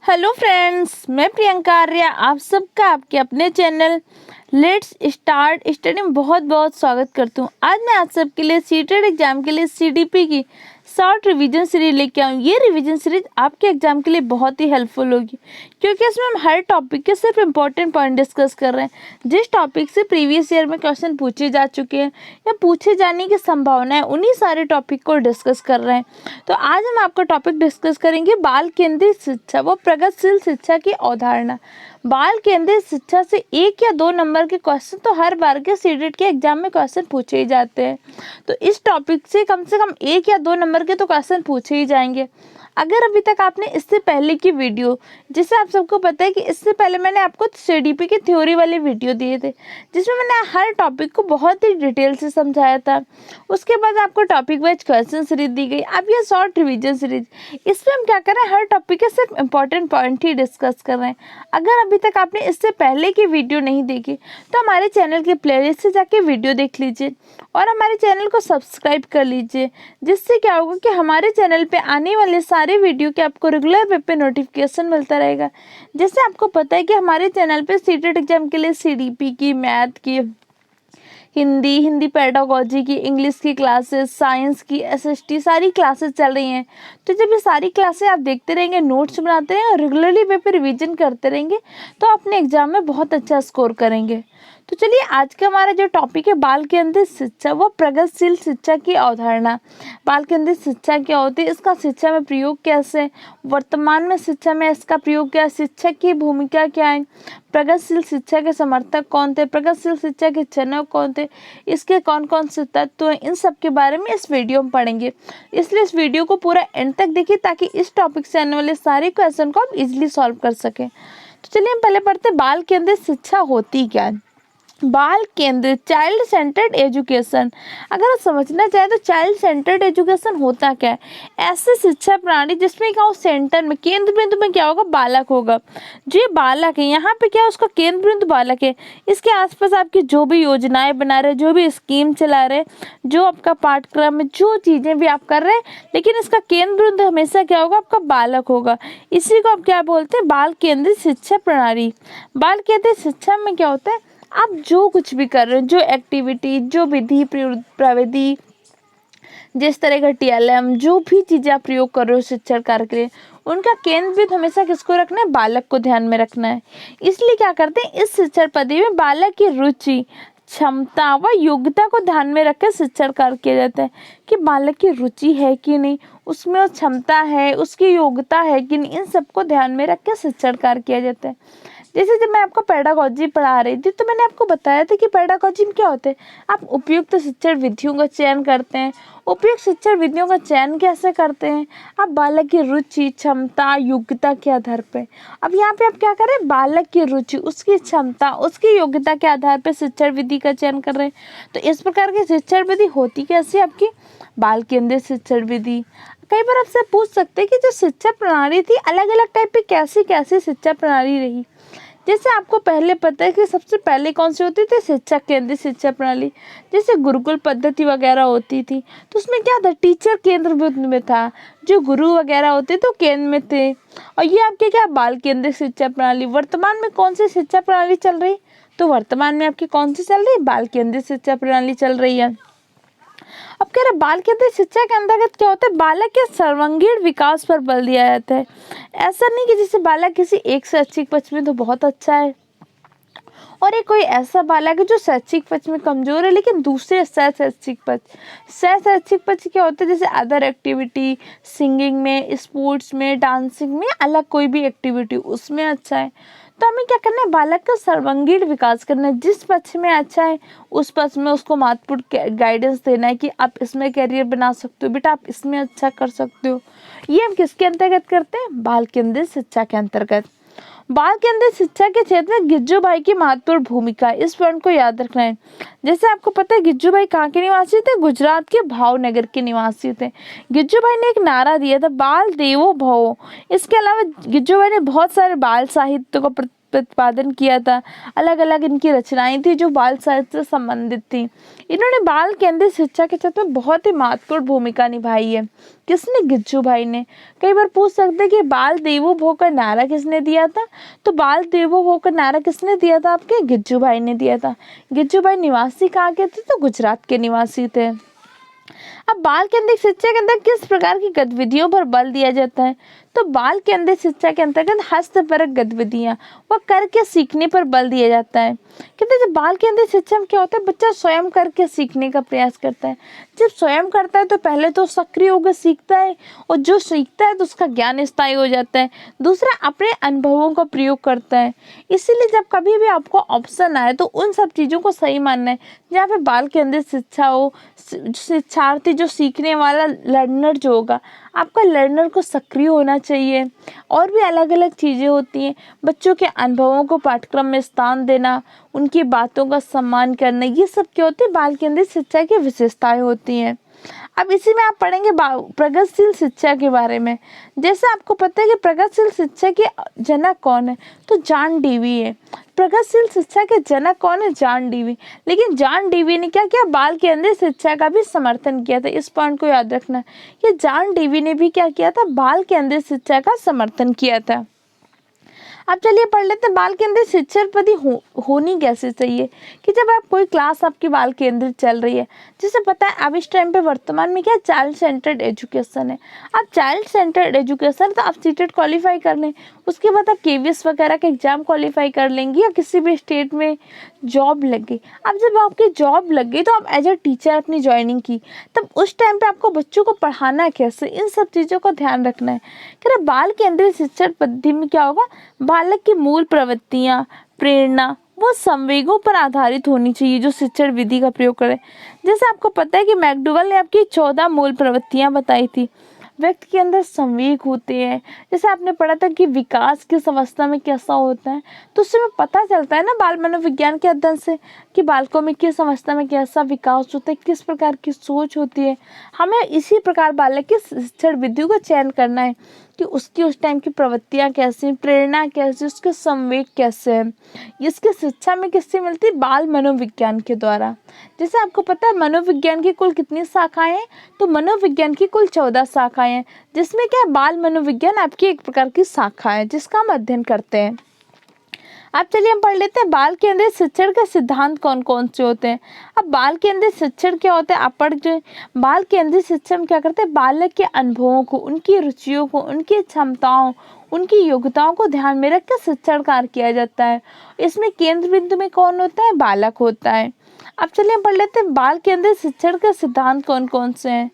Hello friends, मैं प्रियंका आर्या आप सबका आपके अपने चैनल लेट्स स्टार्ट स्टडी में बहुत बहुत स्वागत करती हूँ। आज मैं आप सबके लिए सीटेड एग्जाम के लिए सीडीपी की शॉर्ट रिवीजन सीरीज लेके आऊँ। ये रिवीजन सीरीज आपके एग्जाम के लिए बहुत ही हेल्पफुल होगी क्योंकि इसमें हम हर टॉपिक के सिर्फ इम्पोर्टेंट पॉइंट डिस्कस कर रहे हैं। जिस टॉपिक से प्रीवियस ईयर में क्वेश्चन पूछे जा चुके हैं या पूछे जाने की संभावना है, उन्हीं सारे टॉपिक को डिस्कस कर रहे हैं। तो आज हम आपका टॉपिक डिस्कस करेंगे बाल केंद्रित शिक्षा व प्रगतिशील शिक्षा की अवधारणा। बाल केंद्रित शिक्षा से 1 या 2 नंबर के क्वेश्चन तो हर बार के सीटेट के एग्जाम में क्वेश्चन पूछे ही जाते हैं। तो इस टॉपिक से कम 1 या 2 नंबर के तो क्वेश्चन पूछे ही जाएंगे। अगर अभी तक आपने इससे पहले की वीडियो, जिसे आप सबको पता है कि इससे पहले मैंने आपको सीडीपी की थ्योरी वाले वीडियो दिए थे जिसमें मैंने हर टॉपिक को बहुत ही डिटेल से समझाया था। उसके बाद आपको टॉपिक वाइज क्वेश्चन सीरीज दी गई। अब ये शॉर्ट रिवीजन सीरीज, इसमें हम क्या कर रहे हैं, हर टॉपिक के सिर्फ इंपॉर्टेंट पॉइंट ही डिस्कस कर रहे हैं। अगर अभी तक आपने इससे पहले की वीडियो नहीं देखी तो हमारे चैनल के प्लेलिस्ट से जाके वीडियो देख लीजिए और हमारे चैनल को सब्सक्राइब कर लीजिए, जिससे क्या होगा कि हमारे चैनल पे आने वाले सारे वीडियो के आपको रेगुलर पे नोटिफिकेशन मिलता रहेगा। जैसे आपको पता है कि हमारे चैनल पे सीटेट एग्जाम के लिए सीडीपी की, मैथ की, हिंदी पेडागोजी की, इंग्लिश की क्लासेस, साइंस की, एसएसटी सारी क्लासेस चल रही हैं। तो जब ये सारी क्लासें आप देखते रहेंगे, नोट्स बनाते रहेंगे और रेगुलरली पेपर रिवीजन करते रहेंगे तो अपने एग्जाम में बहुत अच्छा स्कोर करेंगे। तो चलिए, आज का हमारा जो टॉपिक है बाल केंद्रित शिक्षा व प्रगतिशील शिक्षा की अवधारणा। बाल केंद्रित शिक्षा क्या होती है, इसका शिक्षा में प्रयोग कैसे, वर्तमान में शिक्षा में इसका प्रयोग क्या, शिक्षक की भूमिका क्या है, प्रगतिशील शिक्षा के समर्थक कौन थे, प्रगतिशील शिक्षा के जनक कौन थे, इसके कौन कौन से तत्व हैं, इन सब के बारे में इस वीडियो में पढ़ेंगे। इसलिए इस वीडियो को पूरा एंड तक देखिए ताकि इस टॉपिक से आने वाले सारे क्वेश्चन को आप इजीली सॉल्व कर सकें। तो चलिए हम पहले पढ़ते हैं बाल केंद्रित शिक्षा होती क्या है। बाल केंद्रित, चाइल्ड सेंटर्ड एजुकेशन, अगर आप समझना चाहें तो चाइल्ड सेंटर्ड एजुकेशन होता क्या है, ऐसे शिक्षा प्रणाली जिसमें क्या हो, सेंटर में, केंद्र बिंदु में क्या होगा, बालक होगा। जो ये बालक है, यहाँ पे क्या है, उसका केंद्र बिंदु बालक है। इसके आसपास आपकी जो भी योजनाएं बना रहे, जो भी स्कीम चला रहे, जो आपका पाठ्यक्रम में जो चीजें भी आप कर रहे हैं, लेकिन इसका केंद्र बिंदु हमेशा क्या होगा, आपका बालक होगा। इसी को आप क्या बोलते हैं, बाल केंद्रित शिक्षा प्रणाली। बाल केंद्रित शिक्षा में क्या होता है, आप जो कुछ भी कर रहे हो, जो एक्टिविटी, जो विधि प्रविधि, जिस तरह का टीएलएम, जो भी चीज़ें आप प्रयोग कर रहे हो शिक्षण कार्य के लिए, उनका केंद्र बिंदु हमेशा किसको रखना है, बालक को ध्यान में रखना है। इसलिए क्या करते हैं, इस शिक्षण पद्धति में बालक की रुचि, क्षमता व योग्यता को ध्यान में रखकर शिक्षण कार्य किया जाता है कि बालक की रुचि है कि नहीं, उसमें वो क्षमता है, उसकी योग्यता है कि नहीं, इन सबको ध्यान में रख कर शिक्षण कार्य किया जाता है। जैसे जब मैं आपको पेडागोजी पढ़ा रही थी तो मैंने आपको बताया था कि पेडागोजी में क्या होता है, आप उपयुक्त शिक्षण विधियों का चयन करते हैं। उपयुक्त शिक्षण विधियों का चयन कैसे करते हैं, आप बालक की रुचि, क्षमता, योग्यता के आधार पे। अब यहाँ पे आप क्या कर रहे हैं, बालक की रुचि, उसकी क्षमता, उसकी योग्यता के आधार पे शिक्षण विधि का चयन कर रहे हैं। तो इस प्रकार की शिक्षण विधि होती कैसी आपकी, बाल केंद्रित शिक्षण विधि। कई बार आपसे पूछ सकते हैं कि जो शिक्षा प्रणाली थी, अलग अलग टाइप की कैसी कैसी शिक्षा प्रणाली रही। जैसे आपको पहले पता है कि सबसे पहले कौन सी होती थी, शिक्षक केंद्रित शिक्षा प्रणाली। जैसे गुरुकुल पद्धति वगैरह होती थी तो उसमें क्या था, टीचर केंद्र बिंदु में था, जो गुरु वगैरह होते तो केंद्र में थे। और ये आपके क्या, बाल केंद्रित शिक्षा प्रणाली। वर्तमान में कौन सी शिक्षा प्रणाली चल रही, तो वर्तमान में आपकी कौन सी चल रही, बाल केंद्रित शिक्षा प्रणाली चल रही है। अब कह रहे बाल केंद्रित शिक्षा के अंतर्गत क्या होता है, बालक के सर्वांगीण विकास पर बल दिया जाता है। ऐसा नहीं कि जैसे बालक किसी एक शैक्षिक पक्ष में तो बहुत अच्छा है और एक कोई ऐसा बालक है जो शैक्षिक पक्ष में कमजोर है लेकिन दूसरे शैक्षिक पक्ष क्या होता है, जैसे अदर एक्टिविटी, सिंगिंग में, स्पोर्ट्स में, डांसिंग में, अलग कोई भी एक्टिविटी उसमें अच्छा है। तो हमें क्या करना है, बालक का सर्वांगीण विकास करना है। जिस पक्ष में अच्छा है उस पक्ष में उसको महत्वपूर्ण गाइडेंस देना है कि आप इसमें करियर बना सकते हो, बेटा आप इसमें अच्छा कर सकते हो। ये हम किसके अंतर्गत करते हैं, बाल केंद्रित शिक्षा के अंतर्गत। बाल केंद्रित शिक्षा के क्षेत्र में गिज्जू भाई की महत्वपूर्ण भूमिका, इस पॉइंट को याद रखना है। जैसे आपको पता है गिज्जू भाई कहाँ के निवासी थे, गुजरात के भावनगर के निवासी थे। गिज्जू भाई ने एक नारा दिया था, बाल देवो भवो। इसके अलावा गिज्जू भाई ने बहुत सारे बाल साहित्य को प्रतिपादन किया था। अलग अलग इनकी रचनाएं थी जो बाल साहित्य से संबंधित थी। इन्होंने बाल केंद्रित शिक्षा के क्षेत्र में बहुत ही महत्वपूर्ण भूमिका निभाई है। किसने? गिज्जू भाई ने। कई बार पूछ सकते हैं कि बाल देवो भव का नारा किसने दिया था? तो बाल देवो भव का नारा किसने दिया था? आपके गिज्जू भाई ने दिया था। गिज्जू भाई निवासी कहाँ के थे? तो गुजरात के निवासी थे। अब बाल केंद्रित शिक्षा के अंदर किस प्रकार की गतिविधियों पर बल दिया जाता है? तो बाल केंद्रित शिक्षा के अंतर्गत हस्तपरक गतिविधियां व करके सीखने पर बल दिया जाता है। कहते हैं जब बाल केंद्रित शिक्षा में क्या होता है, बच्चा स्वयं करके सीखने का प्रयास करता है। जब स्वयं करता है तो पहले तो सक्रिय होकर सीखता है, और जो सीखता है तो उसका ज्ञान स्थायी हो जाता है। दूसरा, अपने अनुभवों का प्रयोग करता है। इसीलिए जब कभी भी आपको ऑप्शन आए तो उन सब चीज़ों को सही मानना है। जहाँ पे बाल केंद्रित शिक्षा हो, शिक्षार्थी जो सीखने वाला लर्नर जो होगा, आपका लर्नर को सक्रिय होना चाहिए। और भी अलग अलग चीज़ें होती हैं। बच्चों के अनुभवों को पाठ्यक्रम में स्थान देना, उनकी बातों का सम्मान करना, ये सब क्या होती है? बाल केंद्रित शिक्षा की विशेषताएं होती हैं। अब इसी में आप पढ़ेंगे प्रगतिशील शिक्षा के बारे में। जैसे आपको पता है कि प्रगतिशील शिक्षा के जनक कौन है? तो जॉन डीवी है। प्रगतिशील शिक्षा के जनक कौन है? John Dewey. लेकिन जॉन डीवी ने क्या किया? बाल केंद्रित शिक्षा का भी समर्थन किया था। इस पॉइंट को याद रखना, कि जॉन डीवी ने भी क्या किया था? बाल केंद्रित शिक्षा का समर्थन किया था। अब चलिए पढ़ लेते हैं बाल केंद्रित शिक्षा पद्धति होनी कैसे चाहिए। कि जब आप कोई क्लास आपकी बाल केंद्रित चल रही है, जैसे पता है अब इस टाइम पे वर्तमान में क्या चाइल्ड सेंटर्ड एजुकेशन है। अब चाइल्ड सेंटर्ड एजुकेशन तो आप सीटेट क्वालिफाई कर लें, उसके बाद आप केवीएस वगैरह का एग्जाम क्वालिफाई कर लेंगे, या किसी भी स्टेट में जॉब लग गई। अब जब आपकी जॉब लग गई तो आप एज अ टीचर अपनी ज्वाइनिंग की, तब उस टाइम पे आपको बच्चों को पढ़ाना कैसे, इन सब चीज़ों का ध्यान रखना है। कि बाल केंद्रित शिक्षा पद्धति में क्या होगा? बालक की मूल प्रवृत्तियां, प्रेरणा वो संवेगों पर आधारित होनी चाहिए जो शिक्षण विधि का प्रयोग करे। जैसे आपको पता है कि मैकडोगल ने आपकी 14 मूल प्रवृत्तियां बताई थी। व्यक्ति के अंदर संवेग होते हैं। जैसे आपने पढ़ा था कि विकास किस अवस्था में कैसा होता है, तो उससे हमें पता चलता है ना बाल मनोविज्ञान के अध्ययन से, कि बालकों में किस अवस्था में कैसा विकास होता है, किस प्रकार की सोच होती है। हमें इसी प्रकार बालक की शिक्षण विधियों का चयन करना है, कि उसकी उस टाइम की प्रवृत्तियाँ कैसी, प्रेरणा कैसी, उसके संवेग कैसे हैं। इसकी शिक्षा में किससे मिलती है? बाल मनोविज्ञान के द्वारा। जैसे आपको पता है मनोविज्ञान की कुल कितनी शाखाएं हैं? तो मनोविज्ञान की कुल 14 शाखाएं हैं, जिसमें क्या बाल मनोविज्ञान आपकी एक प्रकार की शाखा है जिसका हम अध्ययन करते हैं। अब चलिए हम पढ़ लेते हैं बाल केंद्रित शिक्षण के सिद्धांत कौन कौन से होते हैं। अब बाल केंद्रित शिक्षण क्या होता है? आप पढ़ जो बाल केंद्रित शिक्षण में क्या करते हैं? बालक के अनुभवों को, उनकी रुचियों को, उनकी क्षमताओं, उनकी योग्यताओं को ध्यान में रखकर शिक्षण कार्य किया जाता है। इसमें केंद्र बिंदु में कौन होता है? बालक होता है। अब चलिए हम पढ़ लेते हैं बाल केंद्रित शिक्षण के सिद्धांत कौन कौन से हैं।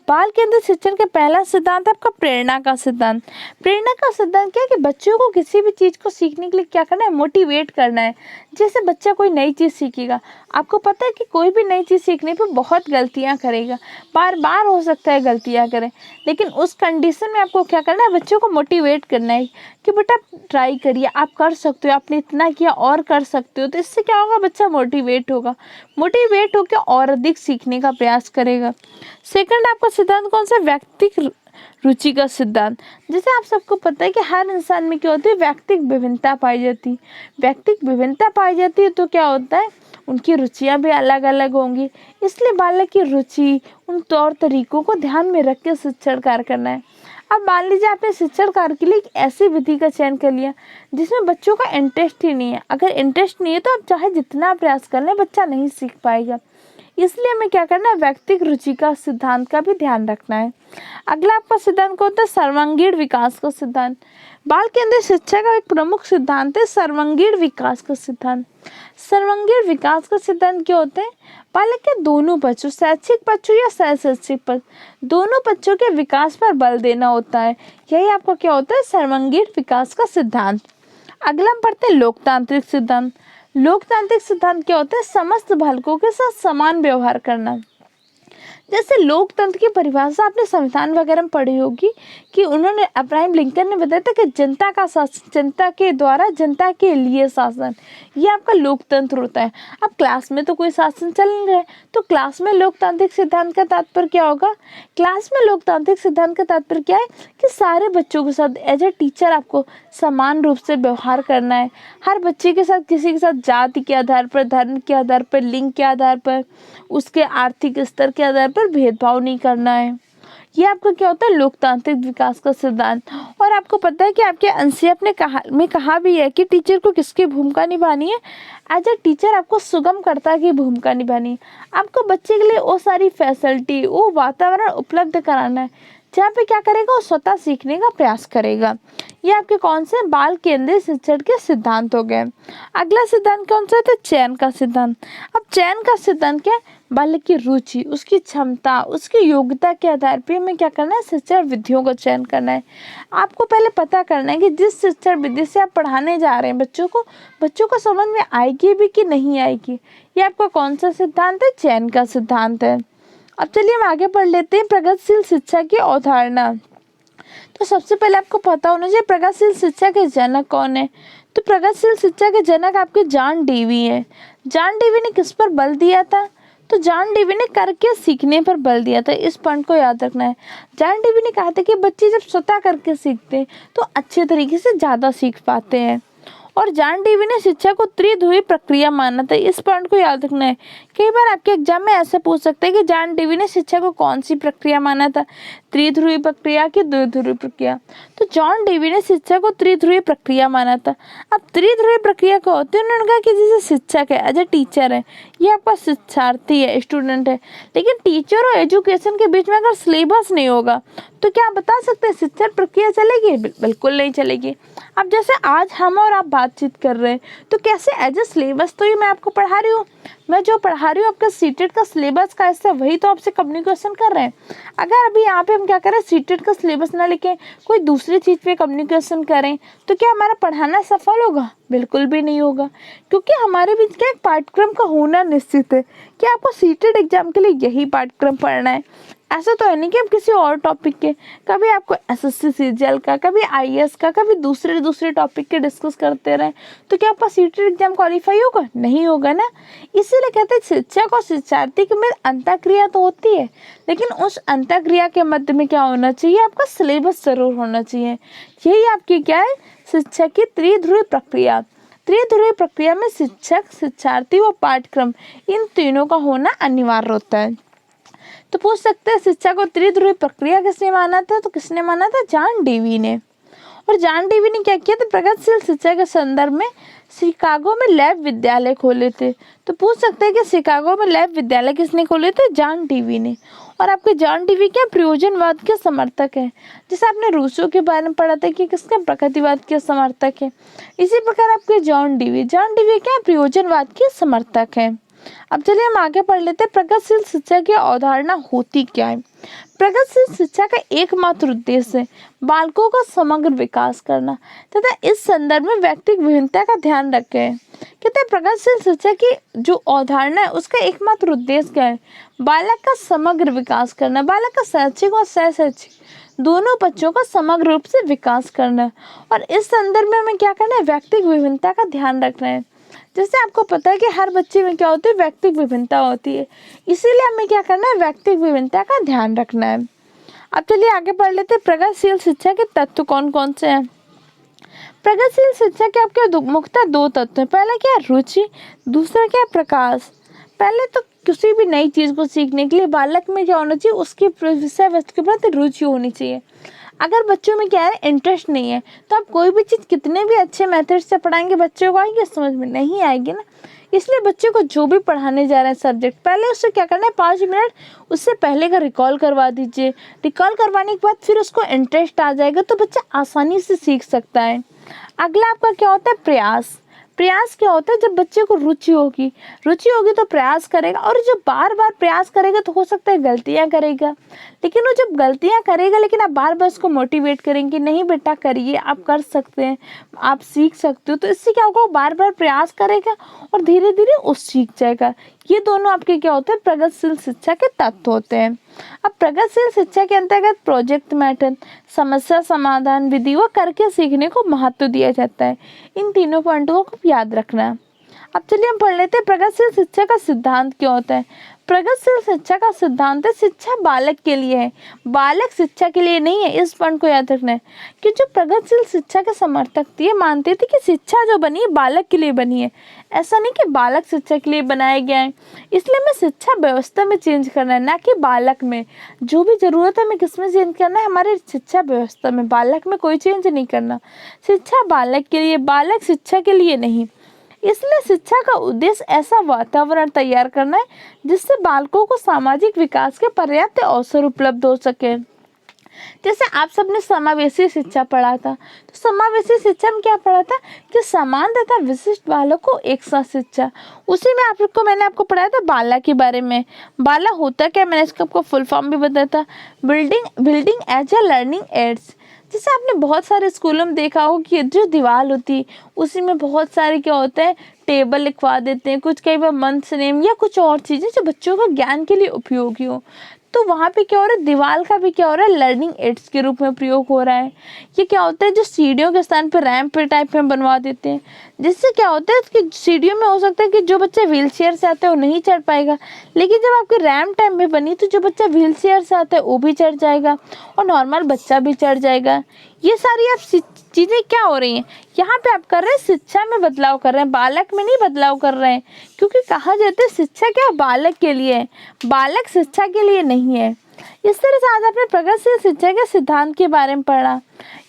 बाल केंद्रित शिक्षण के पहला सिद्धांत है आपका प्रेरणा का सिद्धांत। प्रेरणा का सिद्धांत क्या है? कि बच्चों को किसी भी चीज़ को सीखने के लिए क्या करना है? मोटिवेट करना है। जैसे बच्चा कोई नई चीज़ सीखेगा, आपको पता है कि कोई भी नई चीज़ सीखने पे बहुत गलतियां करेगा, बार बार हो सकता है गलतियां करें, लेकिन उस कंडीशन में आपको क्या करना है? बच्चों को मोटिवेट करना है कि बेटा ट्राई करिए, आप कर सकते हो, आपने इतना किया और कर सकते हो। तो इससे क्या होगा? बच्चा मोटिवेट होगा, मोटिवेट होकर और अधिक सीखने का प्रयास करेगा। सेकंड आपका सिद्धांत कौन सा? व्यक्तिगत रुचि का सिद्धांत। जैसे आप सबको पता है कि हर इंसान में क्या होती है? व्यक्तिगत विभिन्नता पाई जाती है। व्यक्तिगत विभिन्नता पाई जाती है तो क्या होता है? उनकी रुचियां भी अलग अलग होंगी। इसलिए बालक की रुचि, उन तौर तरीकों को ध्यान में रख के शिक्षण कार्य करना है। अब मान लीजिए आपने शिक्षण कार्य के लिए एक ऐसी विधि का चयन कर लिया जिसमें बच्चों का इंटरेस्ट ही नहीं है। अगर इंटरेस्ट नहीं है तो आप चाहे जितना प्रयास कर लें, बच्चा नहीं सीख पाएगा। इसलिए हमें क्या करना है? व्यक्तिगत रुचि का सिद्धांत का भी ध्यान रखना है। अगला आपका सिद्धांत कौन होता है? सर्वांगीण विकास का सिद्धांत। बाल केंद्रित शिक्षा का एक प्रमुख सिद्धांत है सर्वांगीण विकास का सिद्धांत। सर्वांगीण विकास का सिद्धांत क्या होता है? बालक के दोनों पक्षों, शैक्षिक पक्षों या शैक्षिक पक्ष, दोनों पक्षों के विकास पर बल देना होता है। यही आपका क्या होता है? सर्वांगीण विकास का सिद्धांत। अगला हम पढ़ते हैं लोकतांत्रिक सिद्धांत। लोकतांत्रिक सिद्धांत क्या होता है? समस्त बालकों के साथ समान व्यवहार करना। जैसे लोकतंत्र की परिभाषा आपने संविधान वगैरह में पढ़ी होगी कि उन्होंने अब्राहम लिंकन ने बताया था कि जनता का शासन, जनता के द्वारा जनता के लिए शासन, ये आपका लोकतंत्र होता है। अब क्लास में तो कोई शासन चल नहीं रहा है, तो क्लास में लोकतांत्रिक सिद्धांत का तात्पर्य क्या होगा? क्लास में लोकतांत्रिक सिद्धांत का तात्पर्य क्या है कि सारे बच्चों के साथ एज ए टीचर आपको समान रूप से व्यवहार करना है। हर बच्चे के साथ, किसी के साथ जाति के आधार पर, धर्म के आधार पर, लिंग के आधार पर, उसके आर्थिक स्तर के आधार पर भेदभाव नहीं करना है। ये आपका क्या होता है? लोकतांत्रिक विकास का सिद्धांत। और आपको पता है कि आपके अंशिया ने कहा भी है कि टीचर को किसकी भूमिका निभानी है? एज ए टीचर आपको सुगमकर्ता की भूमिका निभानी है। आपको बच्चे के लिए वो सारी फैसिलिटी, वो वातावरण उपलब्ध कराना है जहाँ पे क्या करेगा, वो स्वतः सीखने का प्रयास करेगा। ये आपके कौन से बाल केंद्रित शिक्षण के सिद्धांत हो गए। अगला सिद्धांत कौन सा है? तो चयन का सिद्धांत। अब चयन का सिद्धांत क्या है? बालक की रुचि, उसकी क्षमता, उसकी योग्यता के आधार पर हमें क्या करना है? शिक्षण विधियों का चयन करना है। आपको पहले पता करना है कि जिस शिक्षण विधि से आप पढ़ाने जा रहे हैं बच्चों को समझ में आएगी भी कि नहीं आएगी। ये आपका कौन सा सिद्धांत है? चयन का सिद्धांत है। अब चलिए हम आगे पढ़ लेते हैं प्रगतिशील शिक्षा की अवधारणा। तो सबसे पहले आपको पता होना चाहिए प्रगतिशील शिक्षा के जनक कौन है। तो प्रगतिशील शिक्षा के जनक आपके जॉन डेवी हैं। जॉन डेवी ने किस पर बल दिया था? तो जॉन डेवी ने करके सीखने पर बल दिया था। इस पॉइंट को याद रखना है। जॉन डेवी ने कहा था कि बच्चे जब स्वतः करके सीखते हैं तो अच्छे तरीके से ज़्यादा सीख पाते हैं। और जॉन डेवी ने शिक्षा को त्रिध्रुवी प्रक्रिया माना था। इस पॉइंट को याद रखना है। कई बार आपके एग्जाम में ऐसे पूछ सकते हैं कि जॉन डेवी ने शिक्षा को कौन सी प्रक्रिया माना था, त्रिध्रुवी प्रक्रिया की द्विध्रुवी प्रक्रिया? तो जॉन डेवी ने शिक्षा को त्रिध्रुवी प्रक्रिया माना था। अब त्रिध्रुवी प्रक्रिया क्या होती है? उन्होंने कहा कि जैसे शिक्षक है, एज ए टीचर है, ये आपका शिक्षार्थी है, स्टूडेंट है, लेकिन टीचर और एजुकेशन के बीच में अगर सिलेबस नहीं होगा तो क्या आप बता सकते हैं शिक्षण प्रक्रिया चलेगी? बिल्कुल नहीं चलेगी। अब जैसे आज हम और आप बातचीत कर रहे हैं तो कैसे एज ए सिलेबस तो ये मैं आपको पढ़ा रही हूँ, मैं जो पढ़ा रही हूँ आपका सीटेट का सिलेबस का हिस्सा, वही तो आपसे कम्युनिकेशन कर रहे हैं। अगर अभी यहाँ पे हम क्या करें, सीटेट का सिलेबस ना लिखें, कोई दूसरी चीज़ पे कम्युनिकेशन करें, तो क्या हमारा पढ़ाना सफल होगा? बिल्कुल भी नहीं होगा। क्योंकि हमारे बीच का एक पाठ्यक्रम का होना निश्चित है कि आपको सीटेट एग्जाम के लिए यही पाठ्यक्रम पढ़ना है। ऐसा तो है नहीं कि हम किसी और टॉपिक के, कभी आपको एसएससी सीजीएल का, कभी आईएएस का, कभी दूसरे टॉपिक के डिस्कस करते रहें, तो क्या आपका सीटेट एग्जाम क्वालिफाई होगा? नहीं होगा ना। इसीलिए कहते हैं शिक्षक और शिक्षार्थी के में अंतःक्रिया तो होती है, लेकिन उस अंतःक्रिया के मध्य में क्या होना चाहिए? आपका सिलेबस जरूर होना चाहिए। यही आपकी क्या है? शिक्षा की त्रिध्रुवी प्रक्रिया। त्रिध्रुवी प्रक्रिया में शिक्षक, शिक्षार्थी व पाठ्यक्रम, इन तीनों का होना अनिवार्य होता है। तो पूछ सकते हैं शिक्षा को त्रिध्रुवी प्रक्रिया किसने माना था? तो किसने माना था? जॉन डेवी ने। और जॉन डेवी ने क्या किया था? प्रगतिशील शिक्षा के संदर्भ में शिकागो में लैब विद्यालय खोले थे। तो पूछ सकते हैं कि शिकागो में लैब विद्यालय किसने खोले थे? जॉन डेवी ने। और आपके जॉन डेवी क्या प्रयोजनवाद के समर्थक है। जैसे आपने रूसो के बारे में पढ़ा था कि किसका प्रकृतिवाद के समर्थक है, इसी प्रकार आपके जॉन डेवी क्या प्रयोजनवाद के समर्थक है। अब चलिए हम आगे पढ़ लेते हैं प्रगतिशील शिक्षा की अवधारणा होती क्या है। प्रगतिशील शिक्षा का एकमात्र उद्देश्य है बालकों का समग्र विकास करना तथा इस संदर्भ में व्यक्तिगत विभिन्नता का ध्यान रखें। कहते हैं प्रगतिशील शिक्षा की जो अवधारणा है उसका एकमात्र उद्देश्य क्या है? बालक का समग्र विकास करना, बालक का शैक्षिक और शैक्षिक दोनों बच्चों का समग्र रूप से विकास करना। और इस संदर्भ में हमें क्या करना है? व्यक्तिगत विभिन्नता का ध्यान रखना है। जैसे आपको पता है कि हर बच्चे में क्या होती है? व्यक्तिगत विभिन्नता होती है, इसीलिए हमें क्या करना है? व्यक्तिगत विभिन्नता का ध्यान रखना है। अब चलिए आगे पढ़ लेते हैं प्रगतिशील शिक्षा के तत्व कौन कौन से हैं। प्रगतिशील शिक्षा के आपके मुख्यतः दो तत्व हैं। पहला क्या है? रुचि, दूसरा क्या है? प्रकाश। पहले तो किसी भी नई चीज़ को सीखने के लिए बालक में क्या होना चाहिए? उसकी विषय वस्तु के प्रति रुचि होनी चाहिए। अगर बच्चों में क्या है? इंटरेस्ट नहीं है, तो आप कोई भी चीज़ कितने भी अच्छे मेथड से पढ़ाएंगे बच्चों को आएगी समझ में? नहीं आएगी ना। इसलिए बच्चों को जो भी पढ़ाने जा रहे हैं सब्जेक्ट, पहले उससे क्या करना है? 5 मिनट उससे पहले का रिकॉल करवा दीजिए। रिकॉल करवाने के बाद फिर उसको इंटरेस्ट आ जाएगा तो बच्चा आसानी से सीख सकता है। अगला आपका क्या होता है? प्रयास। प्रयास क्या होता है? जब बच्चे को रुचि होगी तो प्रयास करेगा, और जब बार बार प्रयास करेगा तो हो सकता है गलतियां करेगा, लेकिन वो जब गलतियां करेगा लेकिन आप बार बार उसको मोटिवेट करेंगे, नहीं बेटा करिए, आप कर सकते हैं, आप सीख सकते हो, तो इससे क्या होगा? वो बार बार प्रयास करेगा और धीरे धीरे वो सीख जाएगा। ये दोनों आपके क्या होते हैं, प्रगतिशील शिक्षा के तत्व होते हैं। अब प्रगतिशील शिक्षा के अंतर्गत प्रोजेक्ट मेथड, समस्या समाधान विधि व करके सीखने को महत्व दिया जाता है। इन तीनों पॉइंटों को याद रखना। अब चलिए हम पढ़ लेते हैं प्रगतिशील शिक्षा का सिद्धांत क्या होता है। प्रगतिशील शिक्षा का सिद्धांत है, शिक्षा बालक के लिए है, बालक शिक्षा के लिए नहीं है। इस पॉइंट को याद रखना है कि जो प्रगतिशील शिक्षा के समर्थक थे ये मानते थे कि शिक्षा जो बनी है बालक के लिए बनी है, ऐसा नहीं कि बालक शिक्षा के लिए बनाया गया है। इसलिए हमें शिक्षा व्यवस्था में चेंज करना है, ना कि बालक में। जो भी जरूरत है हमें किस में चेंज करना है, हमारे शिक्षा व्यवस्था में, बालक में कोई चेंज नहीं करना। शिक्षा बालक के लिए, बालक शिक्षा के लिए नहीं। इसलिए शिक्षा का उद्देश्य ऐसा वातावरण तैयार करना है जिससे बालकों को सामाजिक विकास के पर्याप्त अवसर उपलब्ध हो सके। जैसे आप सबने समावेशी शिक्षा पढ़ा था, तो समावेशी शिक्षा में क्या पढ़ा था कि समान तथा विशिष्ट बालकों को एक साथ शिक्षा। उसी में मैंने आपको पढ़ाया था बाला के बारे में। बाला होता क्या, मैंने इसका आपको फुल फॉर्म भी बताया था, building as a learning aids. जैसे आपने बहुत सारे स्कूलों में देखा हो कि जो दीवार होती है उसी में बहुत सारे क्या होता है, टेबल लिखवा देते हैं, कुछ कई बार मंथ्स नेम या कुछ और चीज़ें जो बच्चों को ज्ञान के लिए उपयोगी हो। तो वहाँ पे क्या हो रहा है, दीवार का भी क्या हो रहा है, लर्निंग एड्स के रूप में प्रयोग हो रहा है। ये क्या होता है, जो सीढ़ियों के स्थान पर रैंप पे टाइप में बनवा देते हैं, जिससे क्या होता है कि सीढ़ियों में हो सकता है कि जो बच्चा व्हील चेयर से आता है वो नहीं चढ़ पाएगा, लेकिन जब आपकी रैंप टाइप में बनी तो जो बच्चा व्हील चेयर से आता है वो भी चढ़ जाएगा और नॉर्मल बच्चा भी चढ़ जाएगा। ये सारी आप चीज़ें क्या हो रही हैं, यहाँ पे आप कर रहे हैं शिक्षा में बदलाव कर रहे हैं, बालक में नहीं बदलाव कर रहे हैं। क्योंकि कहा जाता है शिक्षा क्या बालक के लिए है, बालक शिक्षा के लिए नहीं है। इस तरह से आज आपने प्रगतिशील शिक्षा के सिद्धांत के बारे में पढ़ा।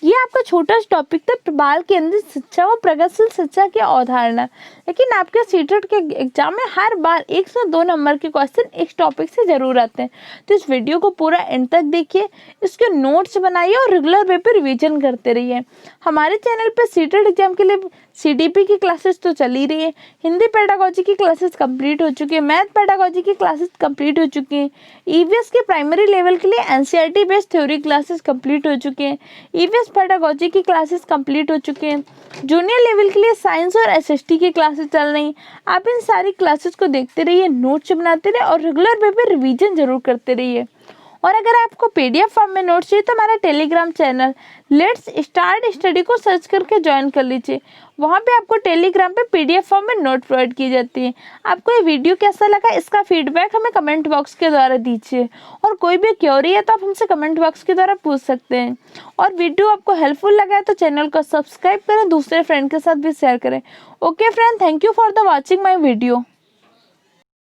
ये आपका छोटा सा टॉपिक था, बाल केंद्रित शिक्षा व प्रगतिशील शिक्षा की अवधारणा। लेकिन आपके सीटेट के एग्जाम में हर बार 1 से 2 नंबर के क्वेश्चन इस टॉपिक से जरूर आते हैं। तो इस वीडियो को पूरा एंड तक देखिए, इसके नोट्स बनाइए और रेगुलर वे पे रिविजन करते रहिए। हमारे चैनल पे सीटेट एग्जाम के लिए CDP की क्लासेस तो चल ही रही है, हिंदी पेडागोजी की क्लासेस कंप्लीट हो चुकी है, मैथ पेडागोजी की क्लासेस कंप्लीट हो चुकी हैं, EVS के प्राइमरी लेवल के लिए NCERT based theory classes complete हो चुके हैं, EVS पेडागोजी की क्लासेस कंप्लीट हो चुके हैं, जूनियर लेवल के लिए साइंस और SST की क्लासेस चल रही हैं। आप इन सारी क्लासेस को देखते रहिए, नोट्स बनाते रहिए और रेगुलर वे पे रिविजन जरूर करते रहिए। और अगर आपको PDF फॉर्म में नोट्स चाहिए तो हमारा Telegram channel let's start study को सर्च करके ज्वाइन कर लीजिए। वहाँ पे आपको टेलीग्राम पे PDF फॉर्म में नोट प्रोवाइड की जाती है। आपको ये वीडियो कैसा लगा इसका फीडबैक हमें कमेंट बॉक्स के द्वारा दीजिए, और कोई भी क्वेरी है तो आप हमसे कमेंट बॉक्स के द्वारा पूछ सकते हैं। और वीडियो आपको हेल्पफुल लगा है तो चैनल को सब्सक्राइब करें, दूसरे फ्रेंड के साथ भी शेयर करें। Okay friend, thank you for the watching my video.